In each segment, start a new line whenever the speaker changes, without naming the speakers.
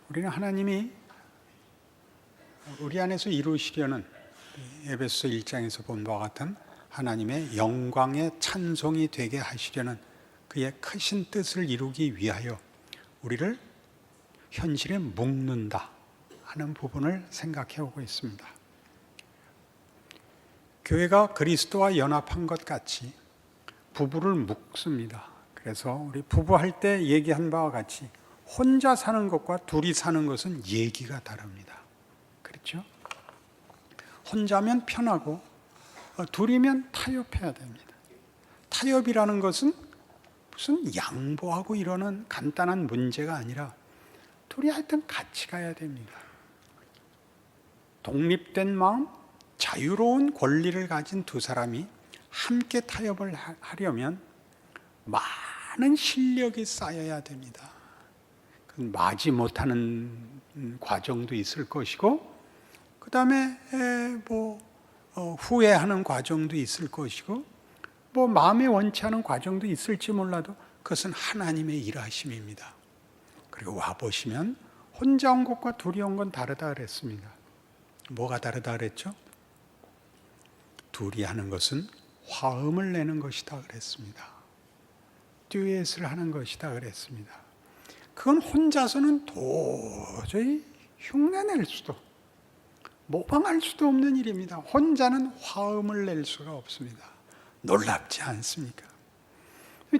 우리는 하나님이 우리 안에서 이루시려는 에베소 1장에서 본 바와 같은 하나님의 영광의 찬송이 되게 하시려는 그의 크신 뜻을 이루기 위하여 우리를 현실에 묶는다 하는 부분을 생각해 오고 있습니다. 교회가 그리스도와 연합한 것 같이 부부를 묶습니다. 그래서 우리 부부할 때 얘기한 바와 같이 혼자 사는 것과 둘이 사는 것은 얘기가 다릅니다. 그렇죠? 혼자면 편하고 둘이면 타협해야 됩니다. 타협이라는 것은 무슨 양보하고 이러는 간단한 문제가 아니라 둘이 하여튼 같이 가야 됩니다. 독립된 마음, 자유로운 권리를 가진 두 사람이 함께 타협을 하려면 많은 실력이 쌓여야 됩니다. 마지 못하는 과정도 있을 것이고, 그 다음에 후회하는 과정도 있을 것이고, 마음에 원치 않은 과정도 있을지 몰라도 그것은 하나님의 일하심입니다. 그리고 와보시면 혼자 온 것과 둘이 온 건 다르다 그랬습니다. 뭐가 다르다 그랬죠? 둘이 하는 것은 화음을 내는 것이다 그랬습니다. 듀엣을 하는 것이다 그랬습니다. 그건 혼자서는 도저히 흉내낼 수도 모방할 수도 없는 일입니다. 혼자는 화음을 낼 수가 없습니다. 놀랍지 않습니까?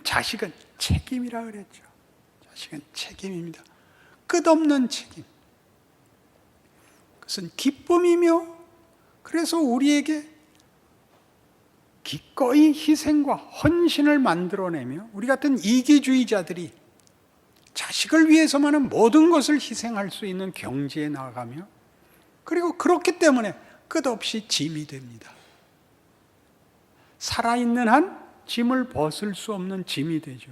자식은 책임이라 그랬죠. 자식은 책임입니다. 끝없는 책임. 그것은 기쁨이며, 그래서 우리에게 기꺼이 희생과 헌신을 만들어내며, 우리 같은 이기주의자들이 자식을 위해서만은 모든 것을 희생할 수 있는 경지에 나아가며, 그리고 그렇기 때문에 끝없이 짐이 됩니다. 살아있는 한 짐을 벗을 수 없는 짐이 되죠.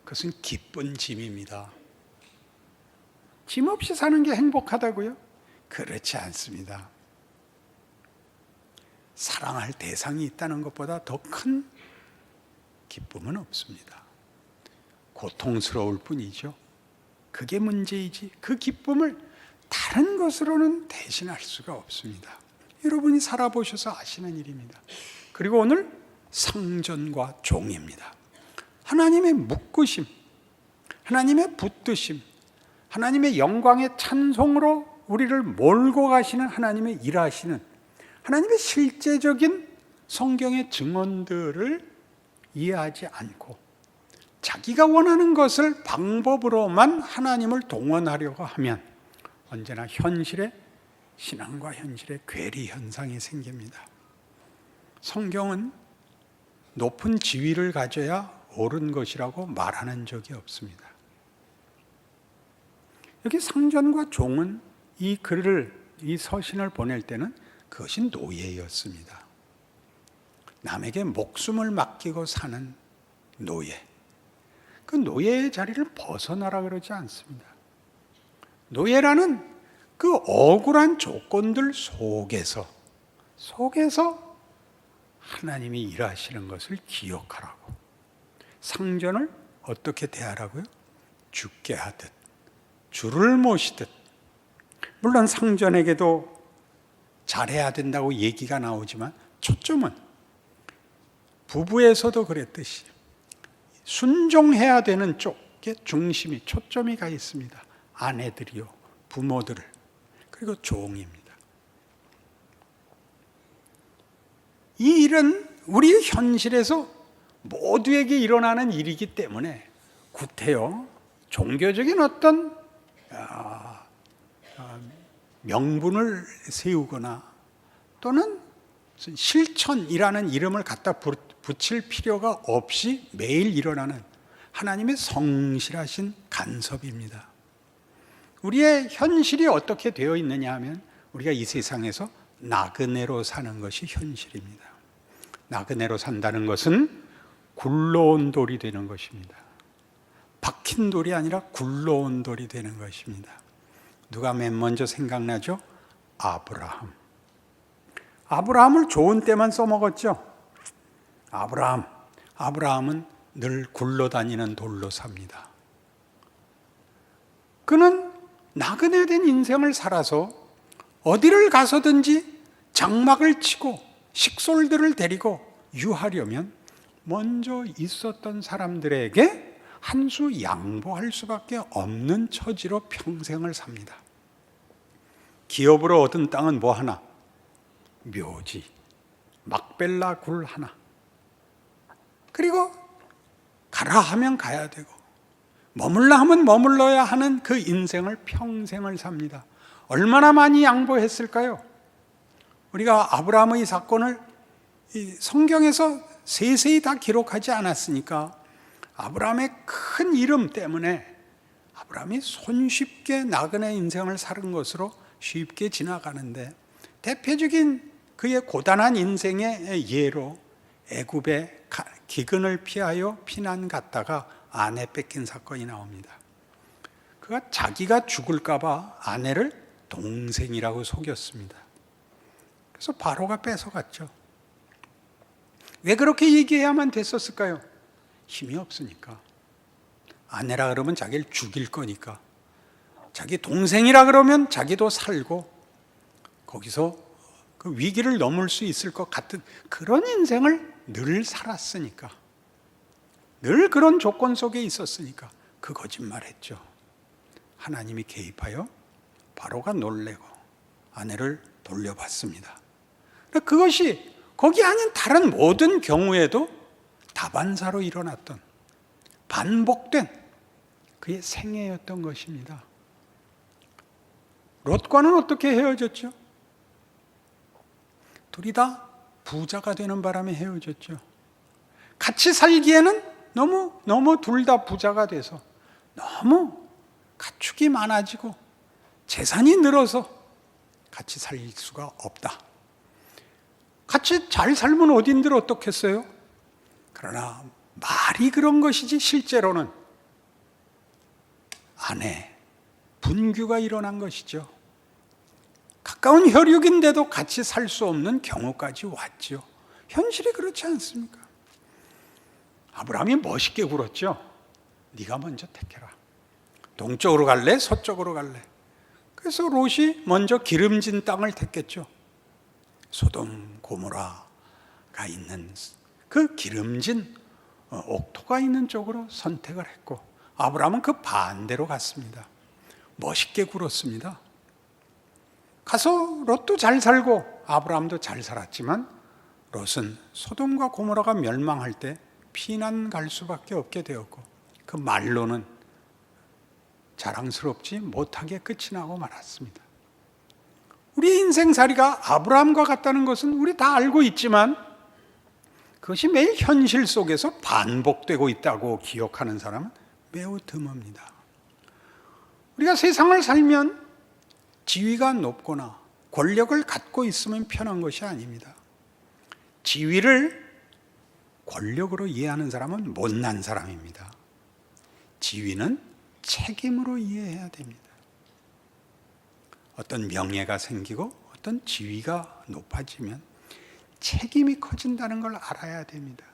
그것은 기쁜 짐입니다. 짐 없이 사는 게 행복하다고요? 그렇지 않습니다. 사랑할 대상이 있다는 것보다 더 큰 기쁨은 없습니다. 고통스러울 뿐이죠. 그게 문제이지 그 기쁨을 다른 것으로는 대신할 수가 없습니다. 여러분이 살아보셔서 아시는 일입니다. 그리고 오늘 상전과 종입니다. 하나님의 묶으심, 하나님의 붙드심, 하나님의 영광의 찬송으로 우리를 몰고 가시는 하나님의 일하시는 하나님의 실제적인 성경의 증언들을 이해하지 않고 자기가 원하는 것을 방법으로만 하나님을 동원하려고 하면 언제나 신앙과 현실에 괴리 현상이 생깁니다. 성경은 높은 지위를 가져야 옳은 것이라고 말하는 적이 없습니다. 여기 상전과 종은 이 서신을 보낼 때는 그것이 노예였습니다. 남에게 목숨을 맡기고 사는 노예. 그 노예의 자리를 벗어나라 그러지 않습니다. 노예라는 그 억울한 조건들 속에서 하나님이 일하시는 것을 기억하라고. 상전을 어떻게 대하라고요? 죽게 하듯, 주를 모시듯. 물론 상전에게도 잘해야 된다고 얘기가 나오지만 초점은 부부에서도 그랬듯이 순종해야 되는 쪽에 초점이 가 있습니다. 아내들이요, 부모들을, 그리고 종입니다. 이 일은 우리 현실에서 모두에게 일어나는 일이기 때문에 구태여 종교적인 어떤 명분을 세우거나 또는 실천이라는 이름을 갖다 붙일 필요가 없이 매일 일어나는 하나님의 성실하신 간섭입니다. 우리의 현실이 어떻게 되어 있느냐 하면 우리가 이 세상에서 나그네로 사는 것이 현실입니다. 나그네로 산다는 것은 굴러온 돌이 되는 것입니다. 박힌 돌이 아니라 굴러온 돌이 되는 것입니다. 누가 맨 먼저 생각나죠? 아브라함을 좋은 때만 써먹었죠. 아브라함은 늘 굴러다니는 돌로 삽니다. 그는 나그네된 인생을 살아서 어디를 가서든지 장막을 치고 식솔들을 데리고 유하려면 먼저 있었던 사람들에게 한 수 양보할 수밖에 없는 처지로 평생을 삽니다. 기업으로 얻은 땅은 뭐 하나? 묘지, 막벨라 굴 하나. 그리고 가라 하면 가야 되고 머물라 하면 머물러야 하는 그 인생을 평생을 삽니다. 얼마나 많이 양보했을까요? 우리가 아브라함의 사건을 성경에서 세세히 다 기록하지 않았으니까 아브라함의 큰 이름 때문에 아브라함이 손쉽게 나그네 인생을 사는 것으로 쉽게 지나가는데, 대표적인 그의 고단한 인생의 예로 애굽의 기근을 피하여 피난 갔다가 아내 뺏긴 사건이 나옵니다. 그가 자기가 죽을까 봐 아내를 동생이라고 속였습니다. 그래서 바로가 뺏어갔죠. 왜 그렇게 얘기해야만 됐었을까요? 힘이 없으니까. 아내라 그러면 자기를 죽일 거니까. 자기 동생이라 그러면 자기도 살고 거기서 그 위기를 넘을 수 있을 것 같은 그런 인생을 늘 살았으니까, 늘 그런 조건 속에 있었으니까 그 거짓말했죠. 하나님이 개입하여 바로가 놀래고 아내를 돌려받습니다. 그것이 거기 아닌 다른 모든 경우에도 다반사로 일어났던 반복된 그의 생애였던 것입니다. 롯과는 어떻게 헤어졌죠? 둘이 다 부자가 되는 바람에 헤어졌죠. 같이 살기에는 너무 둘 다 부자가 돼서 너무 가축이 많아지고 재산이 늘어서 같이 살 수가 없다. 같이 잘 살면 어딘들 어떻겠어요? 그러나 말이 그런 것이지 실제로는 아내 분규가 일어난 것이죠. 가까운 혈육인데도 같이 살 수 없는 경우까지 왔죠. 현실이 그렇지 않습니까? 아브라함이 멋있게 굴었죠. 네가 먼저 택해라. 동쪽으로 갈래? 서쪽으로 갈래? 그래서 롯이 먼저 기름진 땅을 택했죠. 소돔 고모라가 있는 그 기름진 옥토가 있는 쪽으로 선택을 했고, 아브라함은 그 반대로 갔습니다. 멋있게 굴었습니다. 가서 롯도 잘 살고 아브라함도 잘 살았지만 롯은 소돔과 고모라가 멸망할 때 피난 갈 수밖에 없게 되었고, 그 말로는 자랑스럽지 못하게 끝이 나고 말았습니다. 우리의 인생살이가 아브라함과 같다는 것은 우리 다 알고 있지만 그것이 매일 현실 속에서 반복되고 있다고 기억하는 사람은 매우 드뭅니다. 우리가 세상을 살면 지위가 높거나 권력을 갖고 있으면 편한 것이 아닙니다. 지위를 권력으로 이해하는 사람은 못난 사람입니다. 지위는 책임으로 이해해야 됩니다. 어떤 명예가 생기고 어떤 지위가 높아지면 책임이 커진다는 걸 알아야 됩니다.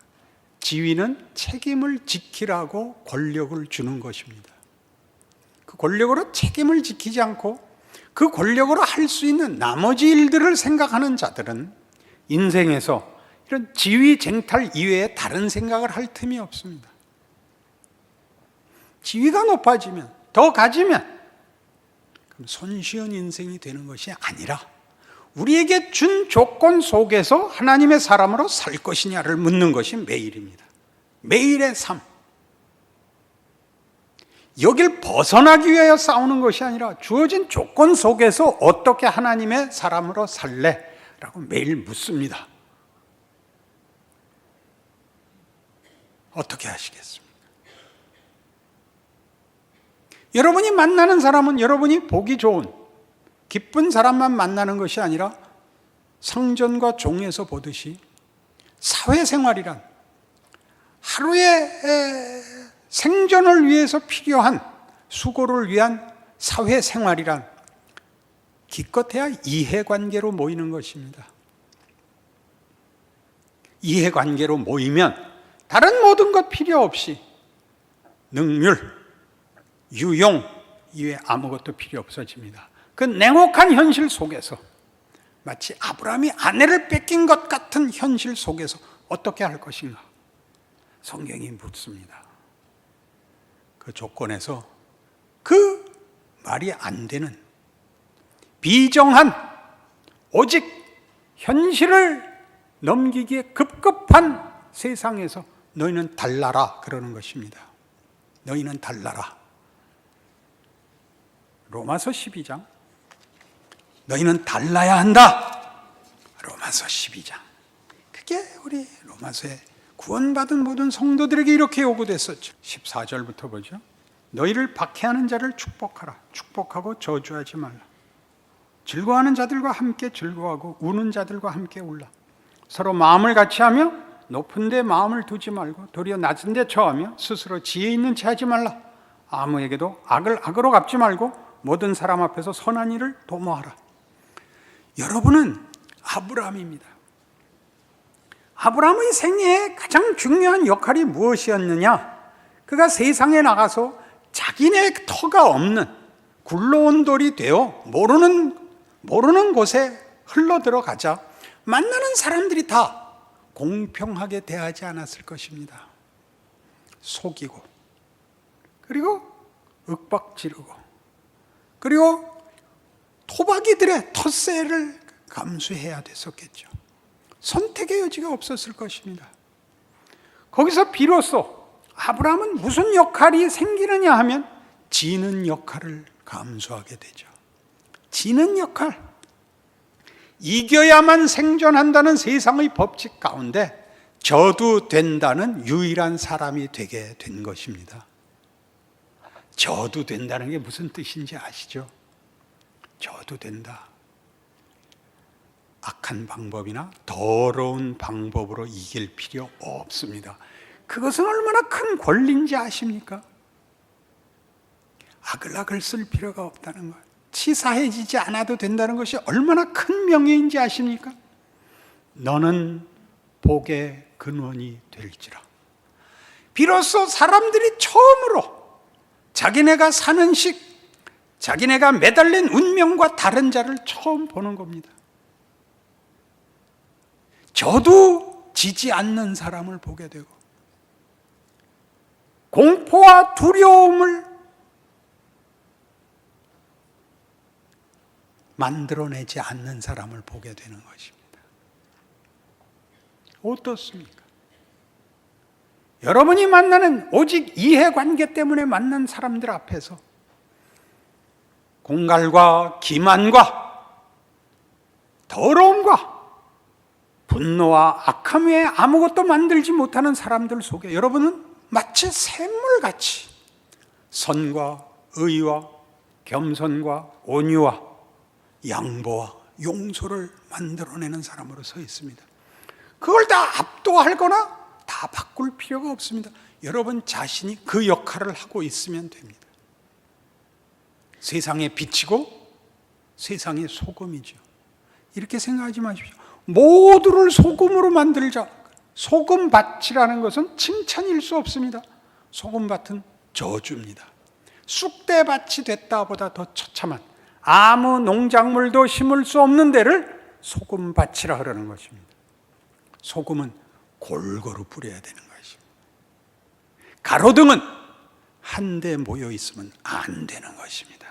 지위는 책임을 지키라고 권력을 주는 것입니다. 그 권력으로 책임을 지키지 않고 그 권력으로 할 수 있는 나머지 일들을 생각하는 자들은 인생에서 이런 지위 쟁탈 이외에 다른 생각을 할 틈이 없습니다. 지위가 높아지면, 더 가지면 그럼 손쉬운 인생이 되는 것이 아니라 우리에게 준 조건 속에서 하나님의 사람으로 살 것이냐를 묻는 것이 매일입니다. 매일의 삶. 여길 벗어나기 위하여 싸우는 것이 아니라 주어진 조건 속에서 어떻게 하나님의 사람으로 살래? 라고 매일 묻습니다. 어떻게 하시겠습니까? 여러분이 만나는 사람은 여러분이 보기 좋은 기쁜 사람만 만나는 것이 아니라 성전과 종에서 보듯이 사회생활이란 하루의 생존을 위해서 필요한 수고를 위한 사회생활이란 기껏해야 이해관계로 모이는 것입니다. 이해관계로 모이면 다른 모든 것 필요 없이 능률, 유용, 이외에 아무것도 필요 없어집니다. 그 냉혹한 현실 속에서 마치 아브라함이 아내를 뺏긴 것 같은 현실 속에서 어떻게 할 것인가? 성경이 묻습니다. 그 조건에서 그 말이 안 되는 비정한 오직 현실을 넘기기에 급급한 세상에서 너희는 달라라 그러는 것입니다. 너희는 달라라. 로마서 12장. 너희는 달라야 한다. 로마서 12장. 그게 우리 로마서에 구원받은 모든 성도들에게 이렇게 요구됐었죠. 14절부터 보죠. 너희를 박해하는 자를 축복하라. 축복하고 저주하지 말라. 즐거워하는 자들과 함께 즐거워하고 우는 자들과 함께 울라. 서로 마음을 같이 하며 높은 데 마음을 두지 말고 도리어 낮은 데 처하며 스스로 지혜 있는 체 하지 말라. 아무에게도 악을 악으로 갚지 말고 모든 사람 앞에서 선한 일을 도모하라. 여러분은 아브라함입니다. 아브라함의 생애에 가장 중요한 역할이 무엇이었느냐? 그가 세상에 나가서 자기네 터가 없는 굴러온 돌이 되어 모르는 곳에 흘러들어가자 만나는 사람들이 다 공평하게 대하지 않았을 것입니다. 속이고 그리고 윽박지르고 그리고 토박이들의 텃세를 감수해야 됐었겠죠. 선택의 여지가 없었을 것입니다. 거기서 비로소 아브라함은 무슨 역할이 생기느냐 하면 지는 역할을 감수하게 되죠. 지는 역할. 이겨야만 생존한다는 세상의 법칙 가운데 져도 된다는 유일한 사람이 되게 된 것입니다. 져도 된다는 게 무슨 뜻인지 아시죠? 져도 된다. 악한 방법이나 더러운 방법으로 이길 필요 없습니다. 그것은 얼마나 큰 권리인지 아십니까? 악을 쓸 필요가 없다는 것, 치사해지지 않아도 된다는 것이 얼마나 큰 명예인지 아십니까? 너는 복의 근원이 될지라. 비로소 사람들이 처음으로 자기네가 사는 식, 자기네가 매달린 운명과 다른 자를 처음 보는 겁니다. 저도 지지 않는 사람을 보게 되고 공포와 두려움을 만들어내지 않는 사람을 보게 되는 것입니다. 어떻습니까? 여러분이 만나는 오직 이해관계 때문에 만난 사람들 앞에서 공갈과 기만과 더러움과 분노와 악함 외에 아무것도 만들지 못하는 사람들 속에 여러분은 마치 샘물같이 선과 의와 겸손과 온유와 양보와 용서를 만들어내는 사람으로 서 있습니다. 그걸 다 압도하거나 다 바꿀 필요가 없습니다. 여러분 자신이 그 역할을 하고 있으면 됩니다. 세상의 빛이고 세상의 소금이죠. 이렇게 생각하지 마십시오. 모두를 소금으로 만들자. 소금밭이라는 것은 칭찬일 수 없습니다. 소금밭은 저주입니다. 쑥대밭이 됐다보다 더 처참한 아무 농작물도 심을 수 없는 데를 소금밭이라 그러는 것입니다. 소금은 골고루 뿌려야 되는 것입니다. 가로등은 한데 모여 있으면 안 되는 것입니다.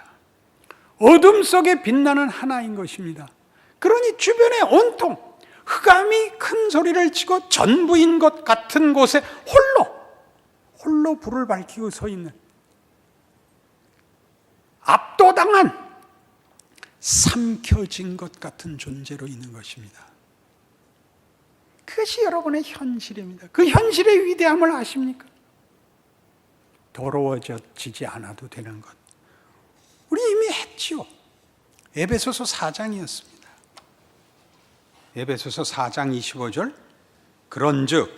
어둠 속에 빛나는 하나인 것입니다. 그러니 주변에 온통 흑암이 큰 소리를 치고 전부인 것 같은 곳에 홀로 불을 밝히고 서 있는 압도당한 삼켜진 것 같은 존재로 있는 것입니다. 그것이 여러분의 현실입니다. 그 현실의 위대함을 아십니까? 더러워지지 않아도 되는 것. 우리 이미 했지요. 에베소서 4장이었습니다. 에베소서 4장 25절 그런즉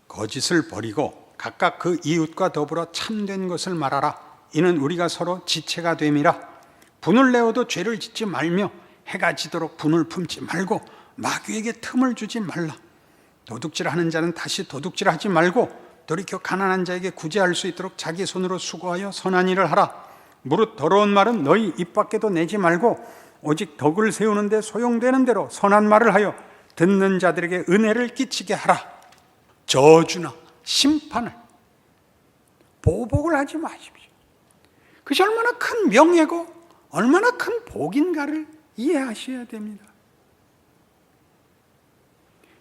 거짓을 버리고 각각 그 이웃과 더불어 참된 것을 말하라. 이는 우리가 서로 지체가 됨이라. 분을 내어도 죄를 짓지 말며 해가 지도록 분을 품지 말고 마귀에게 틈을 주지 말라. 도둑질하는 자는 다시 도둑질하지 말고 돌이켜 가난한 자에게 구제할 수 있도록 자기 손으로 수고하여 선한 일을 하라. 무릇 더러운 말은 너희 입 밖에도 내지 말고 오직 덕을 세우는 데 소용되는 대로 선한 말을 하여 듣는 자들에게 은혜를 끼치게 하라. 저주나 심판을, 보복을 하지 마십시오. 그것이 얼마나 큰 명예고 얼마나 큰 복인가를 이해하셔야 됩니다.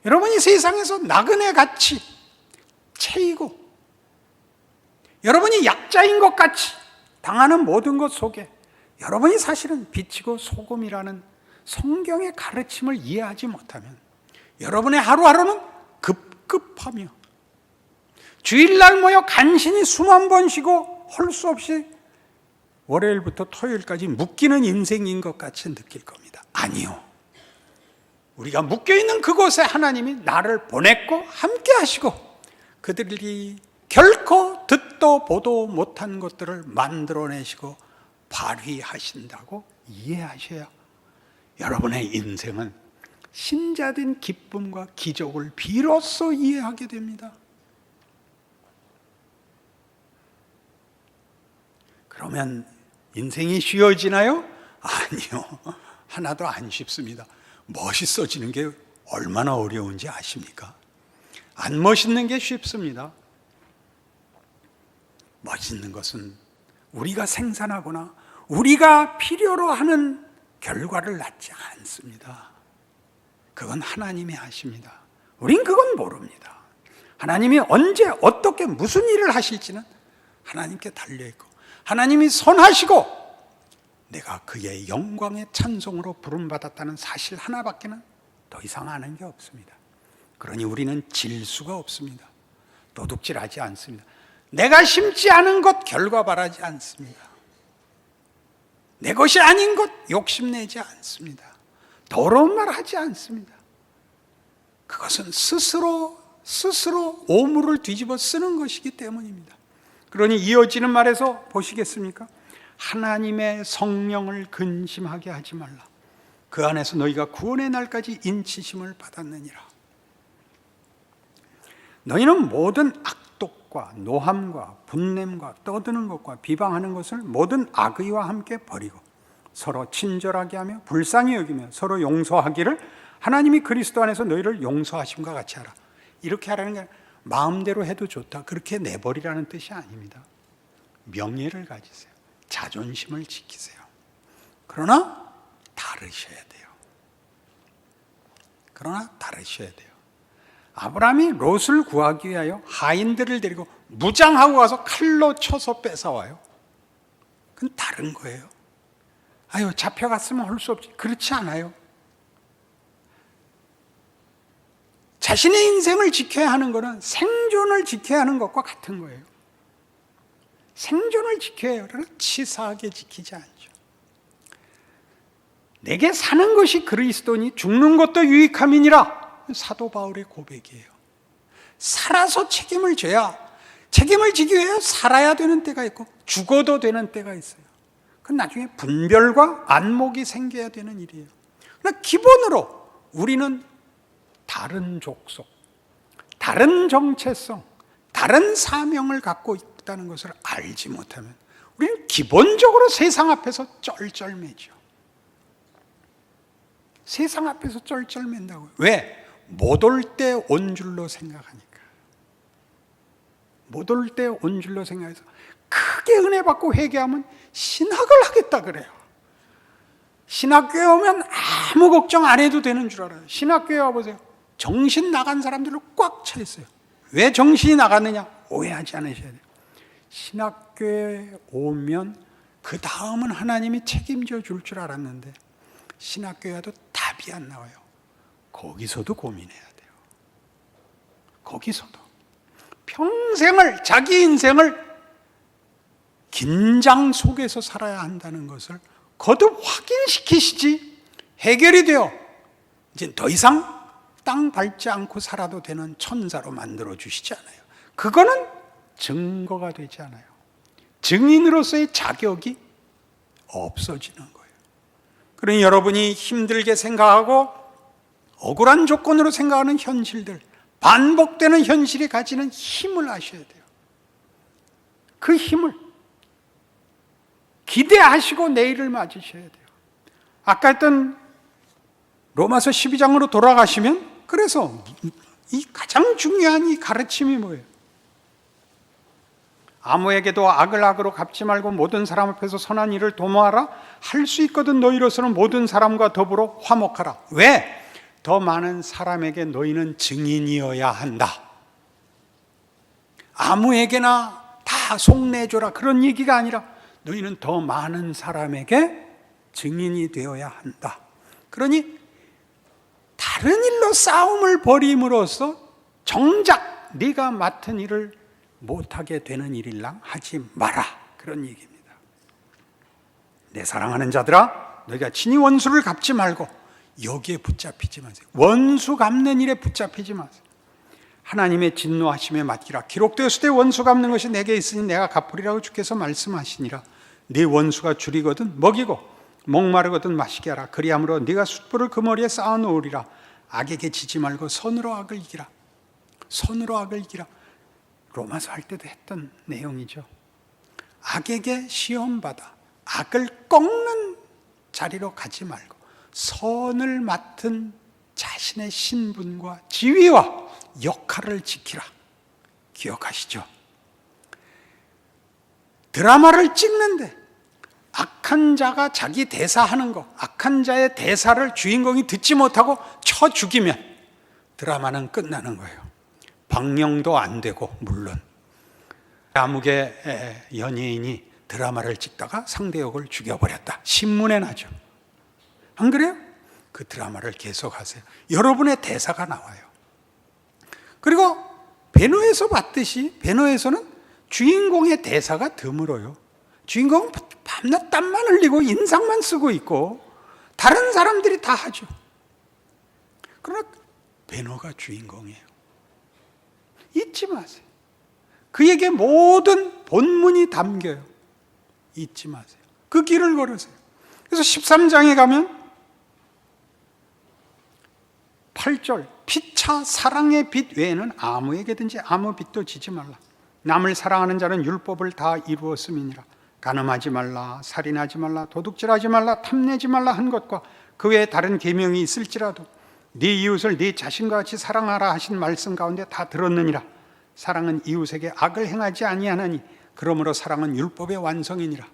여러분이 세상에서 나그네 같이 채이고 여러분이 약자인 것 같이 당하는 모든 것 속에 여러분이 사실은 빛이고 소금이라는 성경의 가르침을 이해하지 못하면 여러분의 하루하루는 급급하며 주일날 모여 간신히 숨 한 번 쉬고 할 수 없이 월요일부터 토요일까지 묶이는 인생인 것 같이 느낄 겁니다. 아니요. 우리가 묶여있는 그곳에 하나님이 나를 보냈고 함께 하시고 그들이 결코 듣도 보도 못한 것들을 만들어내시고 발휘하신다고 이해하셔야 여러분의 인생은 신자된 기쁨과 기적을 비로소 이해하게 됩니다. 그러면 인생이 쉬워지나요? 아니요. 하나도 안 쉽습니다. 멋있어지는 게 얼마나 어려운지 아십니까? 안 멋있는 게 쉽습니다. 멋있는 것은 우리가 생산하거나 우리가 필요로 하는 결과를 낳지 않습니다. 그건 하나님이 하십니다. 우린 그건 모릅니다. 하나님이 언제 어떻게 무슨 일을 하실지는 하나님께 달려있고 하나님이 선하시고 내가 그의 영광의 찬송으로 부름받았다는 사실 하나밖에는 더 이상 아는 게 없습니다. 그러니 우리는 질 수가 없습니다. 도둑질하지 않습니다. 내가 심지 않은 것 결과 바라지 않습니다. 내 것이 아닌 것 욕심내지 않습니다. 더러운 말 하지 않습니다. 그것은 스스로 오물을 뒤집어 쓰는 것이기 때문입니다. 그러니 이어지는 말에서 보시겠습니까? 하나님의 성령을 근심하게 하지 말라. 그 안에서 너희가 구원의 날까지 인치심을 받았느니라. 너희는 모든 악독과 노함과 분냄과 떠드는 것과 비방하는 것을 모든 악의와 함께 버리고 서로 친절하게 하며 불쌍히 여기며 서로 용서하기를 하나님이 그리스도 안에서 너희를 용서하심과 같이 하라. 이렇게 하라는 게 마음대로 해도 좋다, 그렇게 내버리라는 뜻이 아닙니다. 명예를 가지세요. 자존심을 지키세요. 그러나 다르셔야 돼요. 아브라함이 롯을 구하기 위하여 하인들을 데리고 무장하고 가서 칼로 쳐서 뺏어와요. 그건 다른 거예요. 아유, 잡혀갔으면 할 수 없지. 그렇지 않아요. 자신의 인생을 지켜야 하는 것은 생존을 지켜야 하는 것과 같은 거예요. 생존을 지켜야 해요. 그러나 치사하게 지키지 않죠. 내게 사는 것이 그리스도니 죽는 것도 유익함이니라. 사도 바울의 고백이에요. 살아서 책임을 져야, 책임을 지기 위해 살아야 되는 때가 있고 죽어도 되는 때가 있어요. 그건 나중에 분별과 안목이 생겨야 되는 일이에요. 그러나 기본으로 우리는 다른 족속, 다른 정체성, 다른 사명을 갖고 있다는 것을 알지 못하면 우리는 기본적으로 세상 앞에서 쩔쩔매죠. 세상 앞에서 쩔쩔맨다고요. 왜? 못 올 때 온 줄로 생각하니까. 못 올 때 온 줄로 생각해서 크게 은혜 받고 회개하면 신학을 하겠다 그래요. 신학교에 오면 아무 걱정 안 해도 되는 줄 알아요. 신학교에 와보세요. 정신 나간 사람들로 꽉 차 있어요. 왜 정신이 나갔느냐? 오해하지 않으셔야 돼요. 신학교에 오면 그 다음은 하나님이 책임져 줄 줄 알았는데 신학교에 와도 답이 안 나와요. 거기서도 고민해야 돼요. 거기서도 평생을, 자기 인생을 긴장 속에서 살아야 한다는 것을 거듭 확인시키시지 해결이 되어 이제 더 이상 땅 밟지 않고 살아도 되는 천사로 만들어 주시지 않아요. 그거는 증거가 되지 않아요. 증인으로서의 자격이 없어지는 거예요. 그러니 여러분이 힘들게 생각하고 억울한 조건으로 생각하는 현실들, 반복되는 현실이 가지는 힘을 아셔야 돼요. 그 힘을 기대하시고 내일을 맞으셔야 돼요. 아까 했던 로마서 12장으로 돌아가시면, 그래서 이 가장 중요한 이 가르침이 뭐예요? 아무에게도 악을 악으로 갚지 말고 모든 사람 앞에서 선한 일을 도모하라. 할 수 있거든 너희로서는 모든 사람과 더불어 화목하라. 왜? 더 많은 사람에게 너희는 증인이어야 한다. 아무에게나 다 속내줘라, 그런 얘기가 아니라 너희는 더 많은 사람에게 증인이 되어야 한다. 그러니 다른 일로 싸움을 벌임으로써 정작 네가 맡은 일을 못하게 되는 일일랑 하지 마라, 그런 얘기입니다. 내 사랑하는 자들아, 너희가 친히 원수를 갚지 말고 여기에 붙잡히지 마세요. 원수 갚는 일에 붙잡히지 마세요. 하나님의 진노하심에 맡기라. 기록되었을 때 원수 갚는 것이 내게 있으니 내가 갚으리라고 주께서 말씀하시니라. 네 원수가 줄이거든 먹이고 목마르거든 마시게 하라. 그리함으로 네가 숯불을 그 머리에 쌓아 놓으리라. 악에게 지지 말고 선으로 악을 이기라. 선으로 악을 이기라. 로마서 할 때도 했던 내용이죠. 악에게 시험받아 악을 꺾는 자리로 가지 말고 선을 맡은 자신의 신분과 지위와 역할을 지키라. 기억하시죠? 드라마를 찍는데 악한 자가 자기 대사하는 거, 악한 자의 대사를 주인공이 듣지 못하고 쳐 죽이면 드라마는 끝나는 거예요. 방영도 안 되고, 물론 암흑의 연예인이 드라마를 찍다가 상대 역을 죽여버렸다, 신문에 나죠. 안 그래요? 그 드라마를 계속하세요. 여러분의 대사가 나와요. 그리고 배너에서 봤듯이, 배너에서는 주인공의 대사가 드물어요. 주인공은 밤낮 땀만 흘리고 인상만 쓰고 있고 다른 사람들이 다 하죠. 그러나 배너가 주인공이에요. 잊지 마세요. 그에게 모든 본문이 담겨요. 잊지 마세요. 그 길을 걸으세요. 그래서 13장에 가면 8절, 피차 사랑의 빚 외에는 아무에게든지 아무 빚도 지지 말라. 남을 사랑하는 자는 율법을 다 이루었음이니라. 간음하지 말라, 살인하지 말라, 도둑질하지 말라, 탐내지 말라 한 것과 그 외에 다른 계명이 있을지라도 네 이웃을 네 자신과 같이 사랑하라 하신 말씀 가운데 다 들었느니라. 사랑은 이웃에게 악을 행하지 아니하나니 그러므로 사랑은 율법의 완성이니라.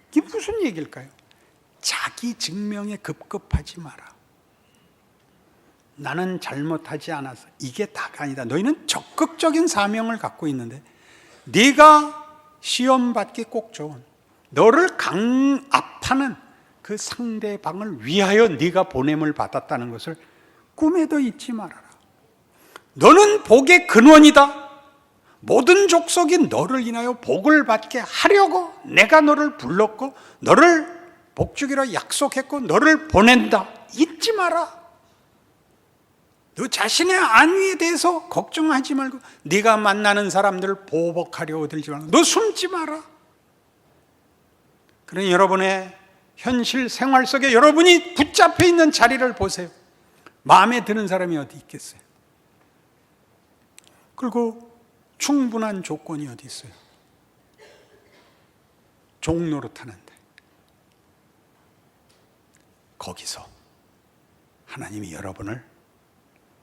이게 무슨 얘기일까요? 자기 증명에 급급하지 마라. 나는 잘못하지 않아서, 이게 다가 아니다. 너희는 적극적인 사명을 갖고 있는데 네가 시험받기 꼭 좋은, 너를 강압하는 그 상대방을 위하여 네가 보냄을 받았다는 것을 꿈에도 잊지 말아라. 너는 복의 근원이다. 모든 족속이 너를 인하여 복을 받게 하려고 내가 너를 불렀고 너를 복주기로 약속했고 너를 보낸다. 잊지 마라. 너 자신의 안위에 대해서 걱정하지 말고 네가 만나는 사람들을 보복하려고 들지 말고 너 숨지 마라. 그러니 여러분의 현실 생활 속에 여러분이 붙잡혀 있는 자리를 보세요. 마음에 드는 사람이 어디 있겠어요? 그리고 충분한 조건이 어디 있어요? 종노릇하는데 거기서 하나님이 여러분을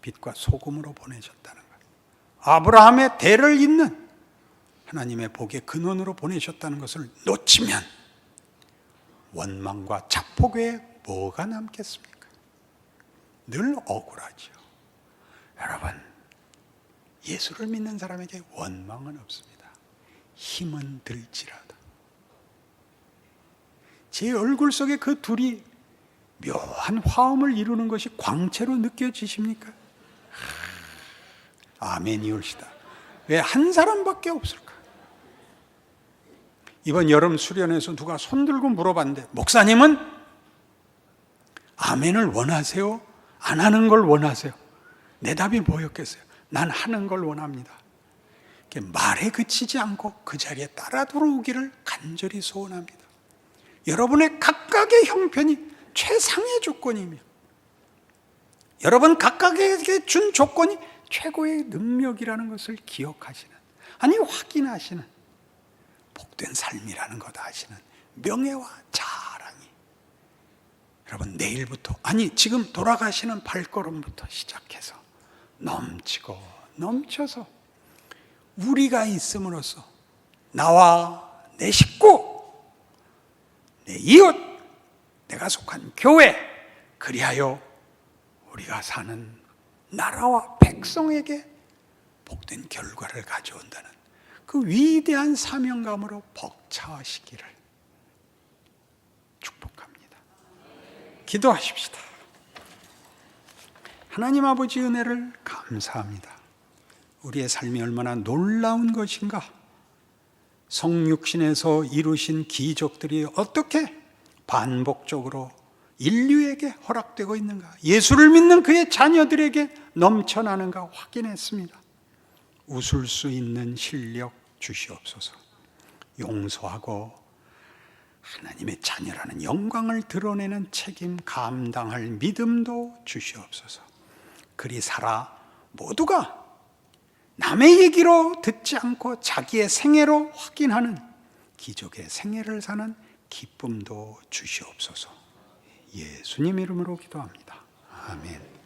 빛과 소금으로 보내셨다는 거예요. 아브라함의 대를 잇는 하나님의 복의 근원으로 보내셨다는 것을 놓치면 원망과 자폭 외에 뭐가 남겠습니까? 늘 억울하죠. 여러분, 예수를 믿는 사람에게 원망은 없습니다. 힘은 들지라도. 제 얼굴 속에 그 둘이 묘한 화음을 이루는 것이 광채로 느껴지십니까? 아멘이올시다. 왜 한 사람밖에 없을까? 이번 여름 수련회에서 누가 손들고 물어봤는데 목사님은 아멘을 원하세요? 안 하는 걸 원하세요? 내 답이 뭐였겠어요? 난 하는 걸 원합니다. 말에 그치지 않고 그 자리에 따라 들어오기를 간절히 소원합니다. 여러분의 각각의 형편이 최상의 조건이며 여러분 각각에게 준 조건이 최고의 능력이라는 것을 기억하시는, 아니 확인하시는, 복된 삶이라는 것 아시는 명예와 자랑이 여러분 내일부터 아니 지금 돌아가시는 발걸음부터 시작해서 넘치고 넘쳐서 우리가 있음으로써 나와 내 식구, 내 이웃, 내가 속한 교회 그리하여 우리가 사는 나라와 백성에게 복된 결과를 가져온다는 그 위대한 사명감으로 벅차시기를 축복합니다. 기도하십시다. 하나님 아버지 은혜를 감사합니다. 우리의 삶이 얼마나 놀라운 것인가. 성육신에서 이루신 기적들이 어떻게 반복적으로 인류에게 허락되고 있는가, 예수를 믿는 그의 자녀들에게 넘쳐나는가 확인했습니다. 웃을 수 있는 실력 주시옵소서. 용서하고 하나님의 자녀라는 영광을 드러내는 책임 감당할 믿음도 주시옵소서. 그리 살아 모두가 남의 얘기로 듣지 않고 자기의 생애로 확인하는 기적의 생애를 사는 기쁨도 주시옵소서. 예수님 이름으로 기도합니다. 아멘.